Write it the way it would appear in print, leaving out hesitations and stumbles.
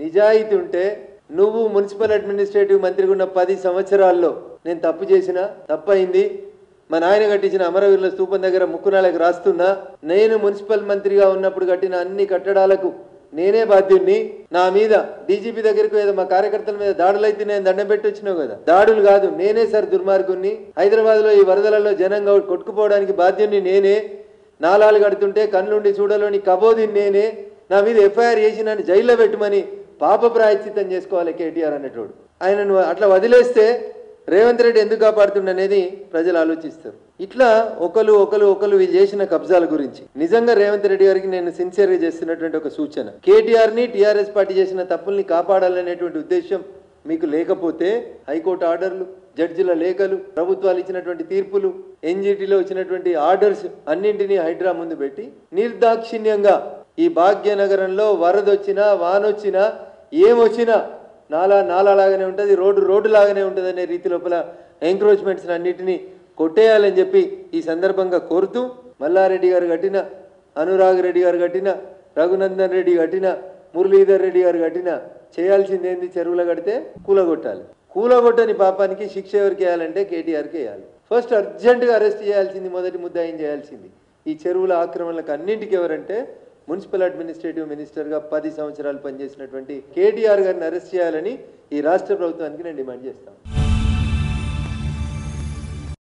నిజాయితీ ఉంటే నువ్వు మున్సిపల్ అడ్మినిస్ట్రేటివ్ మంత్రిగా ఉన్న 10 సంవత్సరాల్లో నేను తప్పు చేసినా తప్పైంది మా నాయన కట్టించిన అమరవీరుల స్తూపం దగ్గర ముక్కునాలకు రాస్తున్నా నేను మున్సిపల్ మంత్రిగా ఉన్నప్పుడు కట్టిన అన్ని కట్టడాలకు నేనే బాధ్యుణ్ణి నా మీద డీజీపీ దగ్గరికి ఏదో మా కార్యకర్తల మీద దాడులు అయితే నేను దండం పెట్టి వచ్చినావు కదా దాడులు కాదు నేనే సార్ దుర్మార్గుణ్ణి హైదరాబాద్ లో ఈ వరదలలో జనం కొట్టుకుపోవడానికి బాధ్యుణ్ణి నేనే నాలాలు కడుతుంటే కళ్ళుండి చూడలోని కబోదిని నేనే నా మీద ఎఫ్ఐఆర్ చేసి నన్ను జైల్లో పెట్టమని పాప ప్రాయశ్చిత్తం చేసుకోవాలి కేటీఆర్ అనేటోడు ఆయనను అట్లా వదిలేస్తే రేవంత్ రెడ్డి ఎందుకు కాపాడుతుండనేది ప్రజలు ఆలోచిస్తారు ఇట్లా ఒకరు వీళ్ళు చేసిన కబ్జాల గురించి నిజంగా రేవంత్ రెడ్డి గారికి నేను సిన్సియర్గా చేస్తున్నటువంటి ఒక సూచన కేటీఆర్ని టీఆర్ఎస్ పార్టీ చేసిన తప్పుల్ని కాపాడాలనేటువంటి ఉద్దేశం మీకు లేకపోతే హైకోర్టు ఆర్డర్లు జడ్జిల లేఖలు ప్రభుత్వాలు ఇచ్చినటువంటి తీర్పులు ఎన్జిటిలో వచ్చినటువంటి ఆర్డర్స్ అన్నింటినీ హైడ్రా ముందు పెట్టి నిర్దాక్షిణ్యంగా ఈ భాగ్యనగరంలో వరదొచ్చినా వానొచ్చినా ఏమొచ్చినా నాలా లాగానే ఉంటుంది రోడ్డు లాగానే ఉంటుంది అనే రీతి లోపల ఎంక్రోచ్మెంట్స్ అన్నిటినీ కొట్టేయాలని చెప్పి ఈ సందర్భంగా కోరుతూ మల్లారెడ్డి గారు కట్టిన అనురాగ్ రెడ్డి గారు కట్టిన రఘునందన్ రెడ్డి కట్టిన మురళీధర్ రెడ్డి గారు కట్టిన చేయాల్సింది ఏంది చెరువులు కడితే కూలగొట్టాలి కూలగొట్టని పాపానికి శిక్ష ఎవరికి వేయాలంటే కేటీఆర్కి వేయాలి ఫస్ట్ అర్జెంటుగా అరెస్ట్ చేయాల్సింది మొదటి ముద్దాయిని చేయాల్సింది ఈ చెరువుల ఆక్రమణలకు అన్నింటికి ఎవరంటే మున్సిపల్ అడ్మినిస్ట్రేటివ్ మినిస్టర్గా 10 సంవత్సరాలు పనిచేసినటువంటి కేటీఆర్ గారిని అరెస్ట్ చేయాలని ఈ రాష్ట్ర ప్రభుత్వానికి నేను డిమాండ్ చేస్తాను.